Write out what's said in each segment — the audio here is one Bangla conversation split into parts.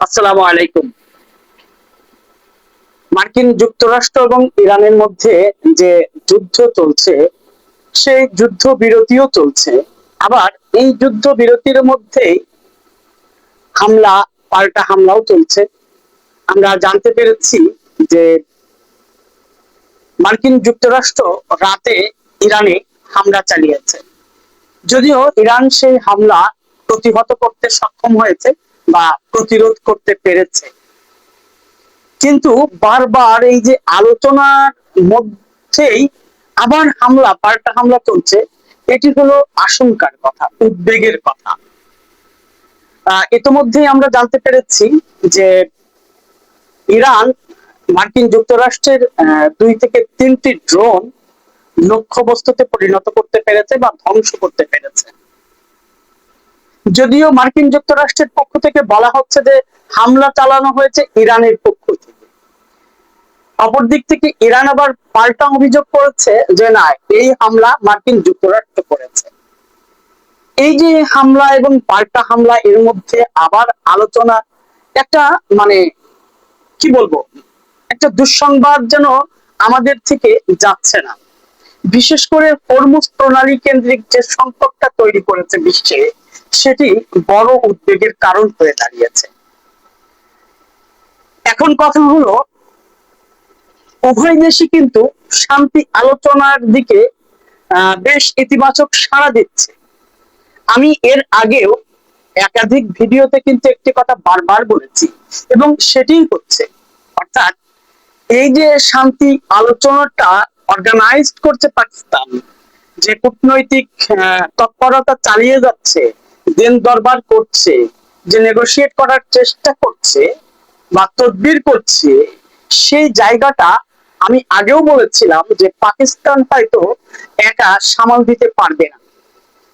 আসসালামু আলাইকুম। মার্কিন যুক্তরাষ্ট্র এবং ইরানের মধ্যে যে যুদ্ধ চলছে, সেই যুদ্ধ বিরতিও চলছে। আবার এই যুদ্ধ বিরতির মধ্যেই হামলা, পাল্টা হামলাও চলছে। আমরা জানতে পেরেছি যে মার্কিন যুক্তরাষ্ট্র রাতে ইরানে হামলা চালিয়েছে। যদিও ইরান সেই হামলা প্রতিহত করতে সক্ষম হয়েছে বা প্রতিরোধ করতে পেরেছে, কিন্তু বারবার এই যে আলোচনার মধ্যেই আবার হামলা, পাল্টা হামলা চলছে। এটি হলো আশঙ্কার কথা, উদ্বেগের কথা। ইতিমধ্যেই আমরা জানতে পেরেছি যে ইরান মার্কিন যুক্তরাষ্ট্রের 2 থেকে 3টি ড্রোন লক্ষ্যবস্তুতে পরিণত করতে পেরেছে বা ধ্বংস করতে পেরেছে। যদিও মার্কিন যুক্তরাষ্ট্রের পক্ষ থেকে বলা হচ্ছে যে হামলা চালানো হয়েছে ইরানের পক্ষ থেকে, অপর দিক থেকে ইরান আবার পাল্টা অভিযোগ করেছে যে না, এই হামলা মার্কিন যুক্তরাষ্ট্র করেছে। এই যে হামলা এবং পাল্টা হামলা, এর মধ্যে আবার আলোচনা, একটা মানে কি বলবো, একটা দুঃসংবাদ যেন আমাদের থেকে যাচ্ছে না। বিশেষ করে হরমুজ প্রণালী কেন্দ্রিক যে সংকটটা তৈরি করেছে বিশ্বে, সেটি বড় উদ্বেগের কারণ হয়ে দাঁড়িয়েছে। এখন কথা হলো, উভয় দেশই কিন্তু শান্তি আলোচনার দিকে বেশ ইতিবাচক সাড়া দিচ্ছে। আমি এর আগেও একাধিক ভিডিওতে কিন্তু একটি কথা বারবার বলেছি, এবং সেটিই হচ্ছে, অর্থাৎ এই যে শান্তি আলোচনাটা অর্গানাইজ করছে পাকিস্তান, যে কূটনৈতিক তৎপরতা চালিয়ে যাচ্ছে, দেন দরবার করছে, যে নেগোশিয়েট করার চেষ্টা করছে বা তদবির করছে, সেই জায়গাটা আমি আগেও বলেছিলাম যে পাকিস্তান হয়তো একা সামাল দিতে পারবে না,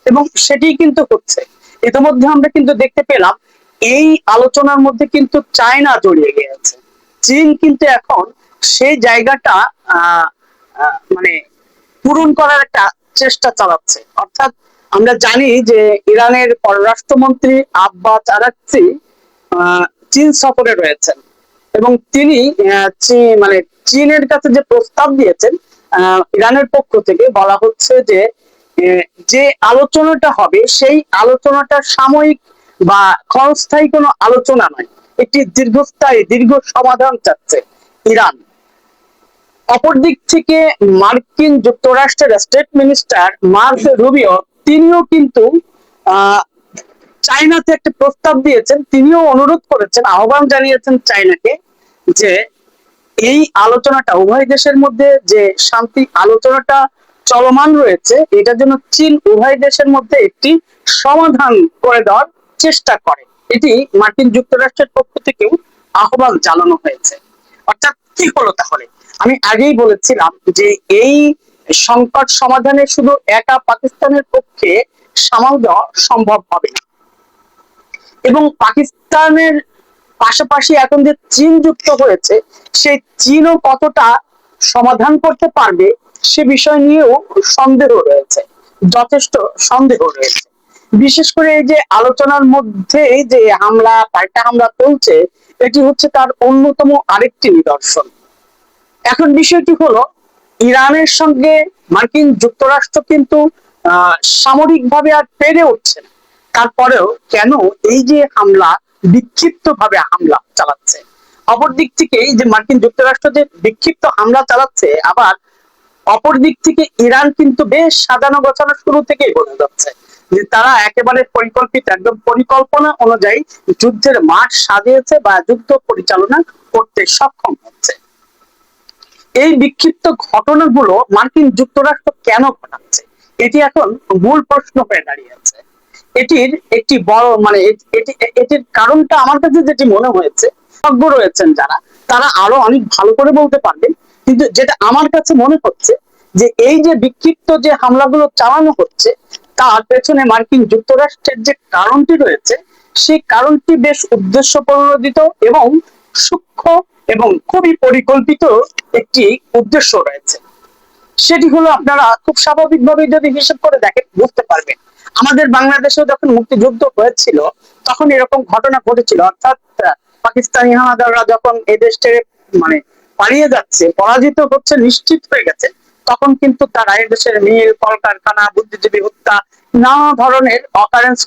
এবং সেটি কিন্তু হচ্ছে। ইতিমধ্যে আমরা কিন্তু দেখতে পেলাম এই আলোচনার মধ্যে কিন্তু চায়না জড়িয়ে গিয়েছে। চীন কিন্তু এখন সেই জায়গাটা আহ মানে পূরণ করার একটা চেষ্টা চালাচ্ছে। অর্থাৎ আমরা জানি যে ইরানের পররাষ্ট্রমন্ত্রী আব্বাস আরাকচি চীন সফরে রয়েছেন, এবং তিনি মানে চীনের কাছে যে প্রস্তাব দিয়েছেন, ইরানের পক্ষ থেকে বলা হচ্ছে যে যে আলোচনাটা হবে, সেই আলোচনাটা সাময়িক বা ক্ষণস্থায়ী কোনো আলোচনা নয়, একটি দীর্ঘস্থায়ী, দীর্ঘ সমাধান চাচ্ছে ইরান। অপর দিক থেকে মার্কিন যুক্তরাষ্ট্রের স্টেট মিনিস্টার মার্ক রুবিও, তিনিও কিন্তু আহ চায়নাতে একটা প্রস্তাব দিয়েছেন। তিনিও অনুরোধ করেছেন, আহ্বান জানিয়েছেন চায়নাকে, যে এই আলোচনাটা, উভয় দেশের মধ্যে যে শান্তি আলোচনাটা চলমান রয়েছে, এটার জন্য চীন উভয় দেশের মধ্যে একটি সমাধান করে দেওয়ার চেষ্টা করে। এটি মার্কিন যুক্তরাষ্ট্রের পক্ষ থেকেও আহ্বান জানানো হয়েছে। অর্থাৎ কি হলো তাহলে? আমি আগেই বলেছিলাম যে এই সংকট সমাধানে শুধু একা পাকিস্তানের পক্ষে সামাল দেওয়া সম্ভব হবে না, এবং পাকিস্তানের পাশাপাশি এখন যে চীন যুক্ত হয়েছে, সেই চীনও কতটা সমাধান করতে পারবে সে বিষয় নিয়েও সন্দেহ রয়েছে, যথেষ্ট সন্দেহ রয়েছে। বিশেষ করে এই যে আলোচনার মধ্যে যে হামলা, পাল্টা হামলা চলছে, এটি হচ্ছে তার অন্যতম আরেকটি নিদর্শন। এখন বিষয়টি হলো, ইরানের সঙ্গে মার্কিন যুক্তরাষ্ট্র কিন্তু সামরিকভাবে আর পেরে উঠছে না। তারপরেও কেন এই যে হামলা, বিক্ষিপ্ত ভাবে হামলা চালাচ্ছে? অপর দিক থেকে এই যে মার্কিন যুক্তরাষ্ট্র যে বিক্ষিপ্ত হামলা চালাচ্ছে, আবার অপর দিক থেকে ইরান কিন্তু বেশ সাজানো গোছানো শুরু থেকেই বোঝা যাচ্ছে যে তারা একেবারে পরিকল্পিত, একদম পরিকল্পনা অনুযায়ী যুদ্ধের মাঠ সাজিয়েছে বা যুদ্ধ পরিচালনা করতে সক্ষম হচ্ছে। এই বিক্ষিপ্ত ঘটনাগুলো মার্কিন যুক্তরাষ্ট্র কেন ঘটাচ্ছে, এটি এখন মূল প্রশ্ন হয়ে দাঁড়িয়েছে। এটির একটি বড় এটির কারণটা আমার কাছে যেটি মনে হয়েছে, বিশেষজ্ঞ রয়েছেন যারা, তারা আরো অনেক ভালো করে বলতে পারবেন, কিন্তু যেটা আমার কাছে মনে হচ্ছে, যে এই যে বিক্ষিপ্ত যে হামলাগুলো চালানো হচ্ছে, তার পেছনে মার্কিন যুক্তরাষ্ট্রের যে কারণটি রয়েছে, সেই কারণটি বেশ উদ্দেশ্য প্রণোদিত এবং সূক্ষ্ম এবং খুবই পরিকল্পিত একটি উদ্দেশ্য রয়েছে। সেটি হলো, আপনারা খুব স্বাভাবিকভাবে যদি হিসাব করে দেখেন বুঝতে পারবেন, আমাদের বাংলাদেশেও যখন মুক্তিযুদ্ধ হয়েছিল তখন এরকম ঘটনা ঘটেছিল। অর্থাৎ পাকিস্তানি হানাদাররা যখন এদেশ ছেড়ে মানে পালিয়ে যাচ্ছে, পরাজিত হচ্ছে নিশ্চিত হয়ে গেছে, তখন কিন্তু তারা এদেশের মিল, কলকারখানা, বুদ্ধিজীবী হত্যা, নানা ধরনের অকারেন্স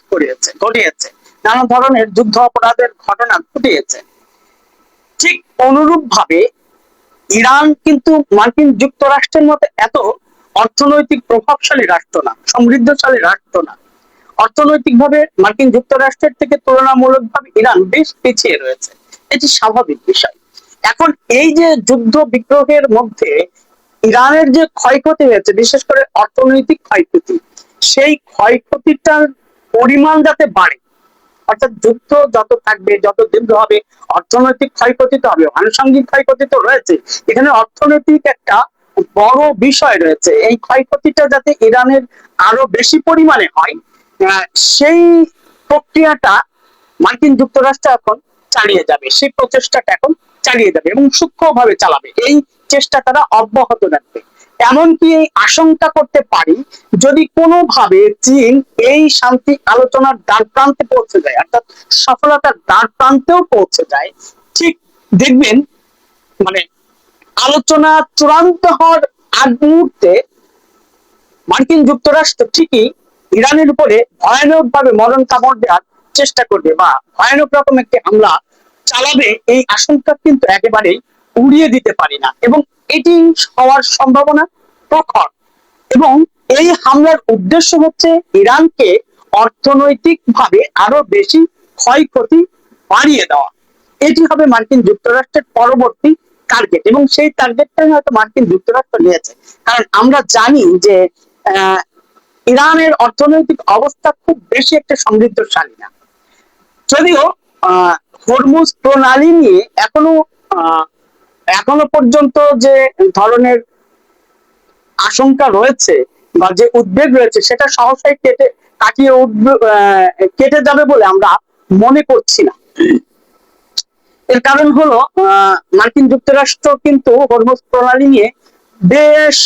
ঘটিয়েছে, নানা ধরনের যুদ্ধ অপরাধের ঘটনা ঘটিয়েছে। ঠিক অনুরূপ ভাবে ইরান কিন্তু মার্কিন যুক্তরাষ্ট্রের মতো এত অর্থনৈতিক প্রভাবশালী রাষ্ট্র না, সমৃদ্ধশালী রাষ্ট্র না। অর্থনৈতিকভাবে মার্কিন যুক্তরাষ্ট্রের থেকে তুলনামূলকভাবে ইরান বেশ পিছিয়ে রয়েছে, এটি স্বাভাবিক বিষয়। এখন এই যে যুদ্ধ বিগ্রহের মধ্যে ইরানের যে ক্ষয়ক্ষতি হয়েছে, বিশেষ করে অর্থনৈতিক ক্ষয়ক্ষতি, সেই ক্ষয়ক্ষতিটার পরিমাণ যাতে বাড়ে, অর্থাৎ যুদ্ধ যত থাকবে, যত যুদ্ধ হবে, অর্থনৈতিক ক্ষয়ক্ষতি তো হবে, আনুষঙ্গিক ক্ষয়ক্ষতি তো রয়েছে, এখানে অর্থনৈতিক একটা বড় বিষয় রয়েছে। এই ক্ষয়ক্ষতিটা যাতে ইরানের আরো বেশি পরিমাণে হয়, সেই প্রক্রিয়াটা মার্কিন যুক্তরাষ্ট্র এখন চালিয়ে যাবে, সেই প্রচেষ্টাটা এখন চালিয়ে যাবে এবং সূক্ষ্মভাবে চালাবে, এই চেষ্টা তারা অব্যাহত রাখবে। এমনকি এই আশঙ্কা করতে পারি, যদি কোনোভাবে চীন এই শান্তি আলোচনার দ্বার প্রান্তে পৌঁছে যায়, অর্থাৎ সফলতার দ্বার প্রান্তেও পৌঁছে যায়, ঠিক দেখবেন মানে আলোচনা চূড়ান্ত হওয়ার আগ মুহূর্তে মার্কিন যুক্তরাষ্ট্র ঠিকই ইরানের উপরে ভয়ানক ভাবে মরণ কামড় দেওয়ার চেষ্টা করবে বা ভয়ানক রকম একটি হামলা চালাবে, এই আশঙ্কা কিন্তু একেবারেই উড়িয়ে দিতে পারি না, এবং এটি হওয়ার সম্ভাবনা প্রখর। এবং এই হামলার উদ্দেশ্য হচ্ছে ইরানকে অর্থনৈতিক ভাবে আরো বেশি ক্ষয়ক্ষতি বাড়িয়ে দেওয়া। এটি হবে মার্কিন যুক্তরাষ্ট্রের পরবর্তী টার্গেট, এবং সেই টার্গেটটাই হয়তো মার্কিন যুক্তরাষ্ট্র নিয়েছে। কারণ আমরা জানি যে আহ ইরানের অর্থনৈতিক অবস্থা খুব বেশি একটা সমৃদ্ধশালী না, যদিও হরমুজ প্রণালী নিয়ে এখনো পর্যন্ত যে ধরনের আশঙ্কা রয়েছে বা যে উদ্বেগ রয়েছে, সেটা সহসাই কাটিয়ে উঠবে, কেটে যাবে বলে আমরা মনে করছি না। এর কারণ হলো মার্কিন যুক্তরাষ্ট্র কিন্তু হরমুজ প্রণালী নিয়ে বেশ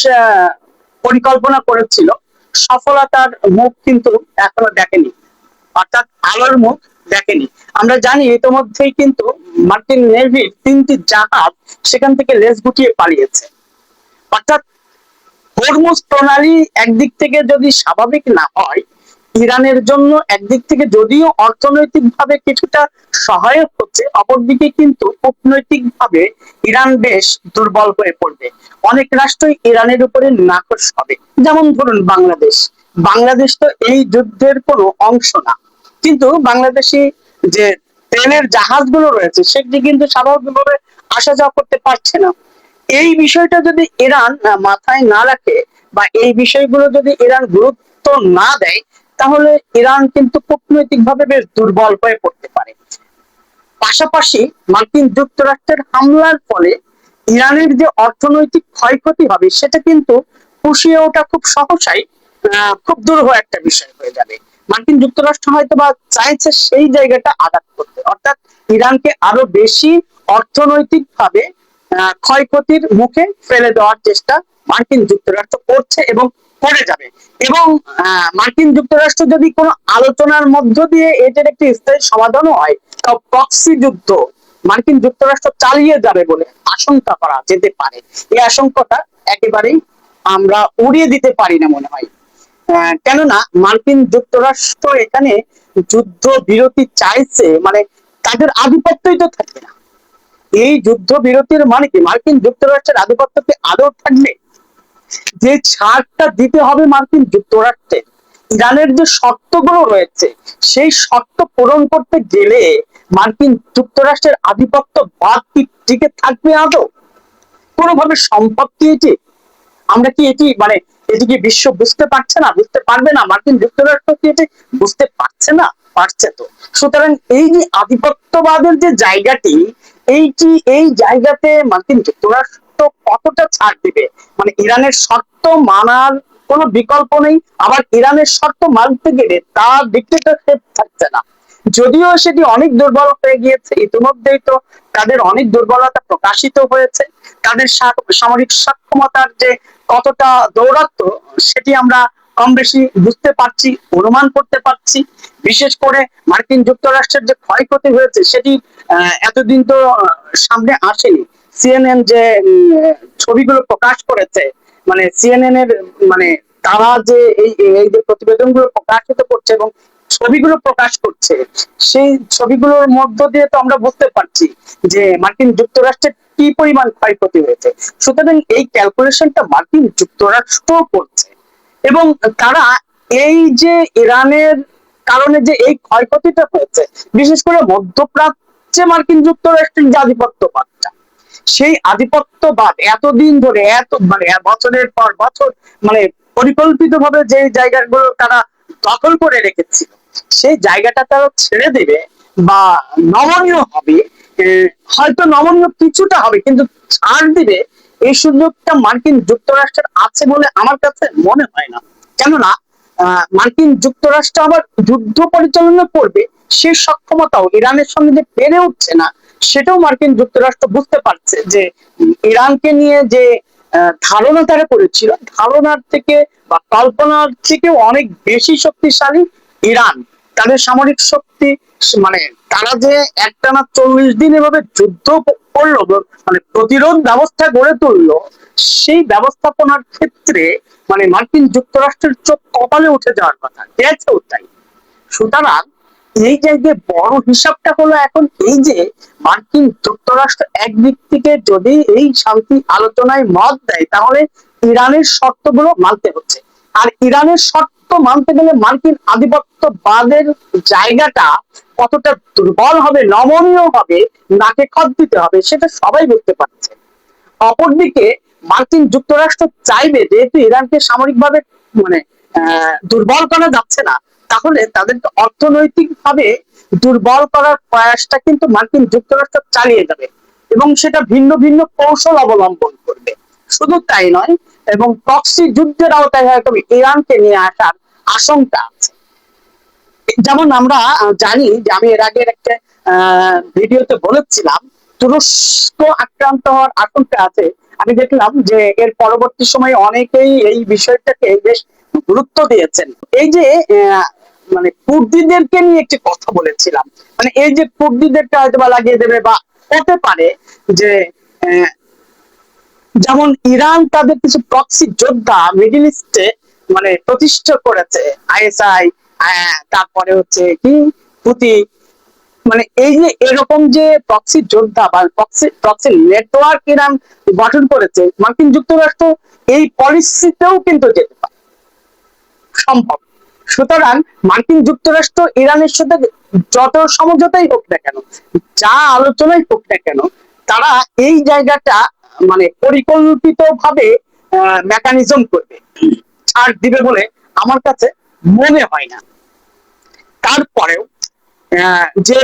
পরিকল্পনা করেছিল, সফলতার মুখ কিন্তু এখনো দেখেনি, অর্থাৎ আলোর মুখ দেখেনি। আমরা জানি ইতিমধ্যেই কিন্তু মার্কিন নেভির 3টি জাহাজ সেখান থেকে লেজ গুটিয়ে পালিয়েছে। অর্থাৎ হরমুজ প্রণালী একদিক থেকে যদি স্বাভাবিক না হয়, ইরানের জন্য একদিক থেকে যদিও অর্থনৈতিক ভাবে কিছুটা সহায়ক হচ্ছে, অপরদিকে কিন্তু কূটনৈতিক ভাবে ইরান বেশ দুর্বল হয়ে পড়বে। অনেক রাষ্ট্রই ইরানের উপরে নাখোশ হবে, যেমন ধরুন বাংলাদেশ। বাংলাদেশ তো এই যুদ্ধের কোনো অংশ না, কিন্তু বাংলাদেশি যে তেলের জাহাজগুলো রয়েছে সেগুলি কিন্তু স্বাভাবিকভাবে আসা যাওয়া করতে পারছে না। এই বিষয়টা যদি ইরান মাথায় না রাখে বা এই বিষয়গুলো যদি ইরান গুরুত্ব না দেয়, তাহলে ইরান কিন্তু কূটনৈতিক ভাবে বেশ দুর্বল হয়ে পড়তে পারে। পাশাপাশি মার্কিন যুক্তরাষ্ট্রের হামলার ফলে ইরানের যে অর্থনৈতিক ক্ষয়ক্ষতি হবে, সেটা কিন্তু পুষিয়ে ওঠা খুব সহসাই খুব দুরূহ একটা বিষয় হয়ে যাবে। মার্কিন যুক্তরাষ্ট্র হয়তো বা চাইছে সেই জায়গাটা আঘাত করতে, অর্থাৎ ইরানকে আরো বেশি অর্থনৈতিক ভাবে ক্ষয়ক্ষতির মুখে ফেলে দেওয়ার চেষ্টা মার্কিন যুক্তরাষ্ট্র করছে এবং করে যাবে। এবং মার্কিন যুক্তরাষ্ট্র যদি কোনো আলোচনার মধ্য দিয়ে এটার একটি স্থায়ী সমাধানও হয়, তাও প্রক্সি যুদ্ধ মার্কিন যুক্তরাষ্ট্র চালিয়ে যাবে বলে আশঙ্কা করা যেতে পারে। এই আশঙ্কাটা একেবারেই আমরা উড়িয়ে দিতে পারি না মনে হয়। কেননা মার্কিন যুক্তরাষ্ট্র এখানে যুদ্ধ বিরতি চাইছে, মানে তাদের আধিপত্যই তো থাকবে না। এই যুদ্ধ বিরতির মানে কি মার্কিন যুক্তরাষ্ট্রের আধিপত্যকে আদৌ থাকবে? যে ছাড়টা দিতে হবে মার্কিন যুক্তরাষ্ট্রের, ইরানের যে শর্তগুলো রয়েছে, সেই শর্ত পূরণ করতে গেলে মার্কিন যুক্তরাষ্ট্রের আধিপত্য বাদ টিকে থাকবে আদৌ? কোনোভাবে সম্ভব কি এটি? আমরা কি এটি মানে এটি কি বিশ্ব বুঝতে পারছে না, বুঝতে পারবে না? মার্কিন যুক্তরাষ্ট্র কি এটি বুঝতে পারছে না? পারছে তো। সুতরাং এই যে আধিপত্যবাদের যে জায়গাটি, এই জায়গাতে মার্কিন যুক্তরাষ্ট্র কতটা ছাড় দিবে? মানে ইরানের শর্ত মানার কোনো বিকল্প নেই, আবার ইরানের শর্ত মানতে গেলে তার ডিক্টেটরশিপ থাকছে না। যদিও সেটি অনেক দুর্বল হয়ে গিয়েছে, ইতিমধ্যেই তো তাদের অনেক দুর্বলতা প্রকাশিত হয়েছে, তাদের সামরিক সক্ষমতার যে কতটা দৌরাত্ম্য সেটি আমরা কম বেশি বুঝতে পারছি, অনুমান করতে পারছি। বিশেষ করে মার্কিন যুক্তরাষ্ট্রের যে ক্ষয়ক্ষতি হয়েছে সেটি এতদিন তো সামনে আসেনি। সিএনএন যে ছবিগুলো প্রকাশ করেছে, মানে সিএনএন এর মানে তারা যে এই যে প্রতিবেদনগুলো প্রকাশিত করছে এবং ছবিগুলো প্রকাশ করছে, সেই ছবিগুলোর মধ্য দিয়ে তো আমরা বুঝতে পারছি যে মার্কিন যুক্তরাষ্ট্রের কি পরিমাণ ক্ষয়ক্ষতি হয়েছে। সুতরাং এই ক্যালকুলেশনটা মার্কিন যুক্তরাষ্ট্র করছে এবং তারা এই যে ইরানের কারণে যে এই ক্ষয়ক্ষতিটা হয়েছে, বিশেষ করে মধ্যপ্রাচ্যে মার্কিন যুক্তরাষ্ট্রের যে আধিপত্যবাদটা, সেই আধিপত্যবাদ এতদিন ধরে এত মানে বছরের পর বছর মানে পরিকল্পিত ভাবে যে জায়গাগুলো তারা দখল করে রেখেছিল, সেই জায়গাটা তারা ছেড়ে দেবে বা নমনীয় হবে, হয়তো নমনীয় কিছুটা হবে কিন্তু ছাড় দিবে, এই সুযোগটা মার্কিন যুক্তরাষ্ট্রের আছে বলে আমার কাছে মনে হয় না। কেননা মার্কিন যুক্তরাষ্ট্র আবার যুদ্ধ পরিচালনা করবে সে সক্ষমতাও ইরানের সঙ্গে যে পেরে উঠছে না, সেটাও মার্কিন যুক্তরাষ্ট্র বুঝতে পারছে যে ইরানকে নিয়ে যে ধারণা তারা করেছিল, ধারণার থেকে বা কল্পনার থেকেও অনেক বেশি শক্তিশালী ইরান। তাদের সামরিক শক্তি, মানে তারা যে একটানা 40 দিন এভাবে যুদ্ধ করলো, মানে প্রতিরোধ ব্যবস্থা গড়ে তুললো, সেই ব্যবস্থাপনার ক্ষেত্রে মানে মার্কিন যুক্তরাষ্ট্রের চোখ কপালে উঠে যাওয়ার কথা, গেছেও তাই। সুতরাং এই জায়গায় বড় হিসাবটা হলো এখন এই যে মার্কিন যুক্তরাষ্ট্র একদিক থেকে যদি এই শান্তি আলোচনায় মত দেয়, তাহলে ইরানের শর্তগুলো মানতে হচ্ছে। আর ইরানের শর্ত মানতে গেলে মার্কিন আধিপত্যবাদের জায়গাটা কতটা দুর্বল হবে, নমনীয় হবে, নাকে খত দিতে হবে, সেটা সবাই বুঝতে পারছে। অপরদিকে মার্কিন যুক্তরাষ্ট্র চাইবে, যেহেতু ইরানকে সামরিকভাবে মানে দুর্বল করা যাচ্ছে না, তাহলে তাদেরকে অর্থনৈতিক ভাবে দুর্বল করার প্রয়াসটা কিন্তু মার্কিন যুক্তরাষ্ট্র চালিয়ে যাবে এবং সেটা ভিন্ন ভিন্ন কৌশল অবলম্বন করবে। শুধু তাই নয়, এবং প্রক্সি যুদ্ধের আওতায় হয়তো ইরানকে নিয়ে আসার আশঙ্কা আছে। যেমন আমরা জানি যে আমি এর আগের একটা ভিডিওতে বলেছিলাম তুরস্ক আক্রান্ত হওয়ার আশঙ্কা আছে। আমি দেখলাম যে এর পরবর্তী সময়ে অনেকেই এই বিষয়টাকে বেশ গুরুত্ব দিয়েছেন। এই যে মানে কুর্দিদেরকে নিয়ে একটি কথা বলেছিলাম, মানে এই যে কুর্দিদেরকে হয়তো বা লাগিয়ে দেবে বা হতে পারে যে যেমন ইরান তাদের কিছু প্রক্সি যোদ্ধা মিডল ইস্টে মানে প্রতিষ্ঠা করেছে, আইএসআই, তারপরে হচ্ছে কি হুতি, মানে এই যে এরকম যে প্রক্সি যোদ্ধা বা প্রক্সি নেটওয়ার্ক ইরান গঠন করেছে, মার্কিন যুক্তরাষ্ট্র এই পলিসিতেও কিন্তু যেতে পারে, সম্ভব। সুতরাং মার্কিন যুক্তরাষ্ট্র ইরানের সাথে যত সমঝোতাই হোক না কেন, যা আলোচনাই হোক না কেন, তারা এই জায়গাটা মানে পরিকল্পিত ভাবে মেকানিজম করবে, ছাড় দিবে বলে আমার কাছে মনে হয় না। তারপরেও যে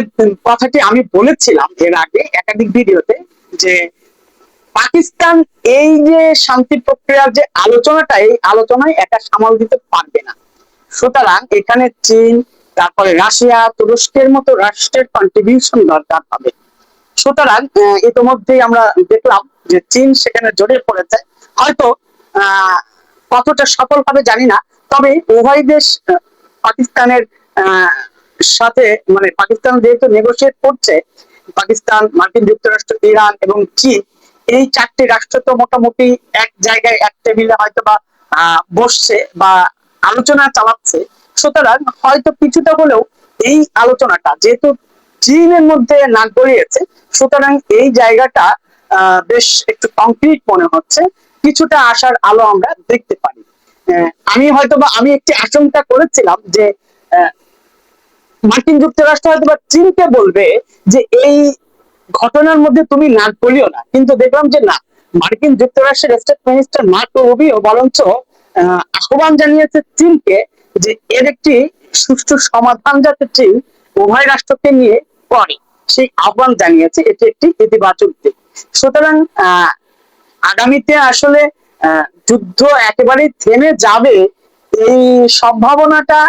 কথাটি আমি বলেছিলাম এর আগে একাধিক ভিডিওতে, যে পাকিস্তান এই যে শান্তি প্রক্রিয়ার যে আলোচনাটা, এই আলোচনায় একা সামাল দিতে পারবে না। সুতরাং এখানে চীন, তারপরে রাশিয়া, তুরস্কের মতো রাষ্ট্রের কন্ট্রিবিউশন দরকার হবে। সুতরাং ইতিমধ্যেই আমরা দেখলাম যে চীন সেখানে জড়িয়ে পড়েছে, হয়তো কতটা সফল হবে জানি না, তবে উভয় দেশ পাকিস্তানের সাথে মানে পাকিস্তান যেহেতু নেগোসিয়েট করছে, পাকিস্তান, মার্কিন যুক্তরাষ্ট্র, ইরান এবং চীন, এই চারটি রাষ্ট্র তো মোটামুটি এক জায়গায় এক টেবিলে হয়তো বা বসছে বা আলোচনা চালাচ্ছে। সুতরাং হয়তো কিছুটা হলেও এই আলোচনাটা যেহেতু চীনের মধ্যে নাক গলিয়েছে, সুতরাং এই জায়গাটা বেশ একটু কংক্রিট মনে হচ্ছে, কিছুটা আশার আলো আমরা দেখতে পারি। আমি হয়তো বা আমি একটি আশঙ্কা করেছিলাম যে মার্কিন যুক্তরাষ্ট্র হয়তো বা চীনকে বলবে যে এই ঘটনার মধ্যে তুমি নাক গলিও না, কিন্তু দেখলাম যে না, মার্কিন যুক্তরাষ্ট্রের স্টেট মিনিস্টার মার্কো রুবিও বরঞ্চ আহ্বান জানিয়েছে চীনকে যে এর একটি সুষ্ঠু সমাধান যাতে চীন উভয় রাষ্ট্রকে নিয়ে করে, সেই আহ্বান জানিয়েছে। এটি একটি ইতিবাচক দিক। সুতরাং আগামীতে আসলে যুদ্ধ একেবারে থেমে যাবে এই সম্ভাবনাটা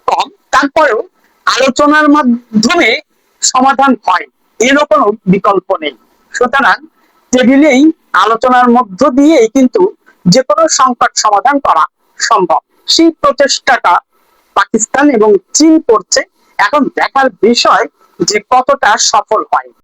কম, তারপরেও আলোচনার মাধ্যমে সমাধান হয় এরও কোনো বিকল্প নেই। সুতরাং টেবিলেই আলোচনার মধ্য দিয়েই কিন্তু যে কোনো সংকট সমাধান করা সম্ভব। সেই প্রচেষ্টাটা পাকিস্তান এবং চীন করছে। এখন দেখার বিষয় যে কতটা সফল হয়।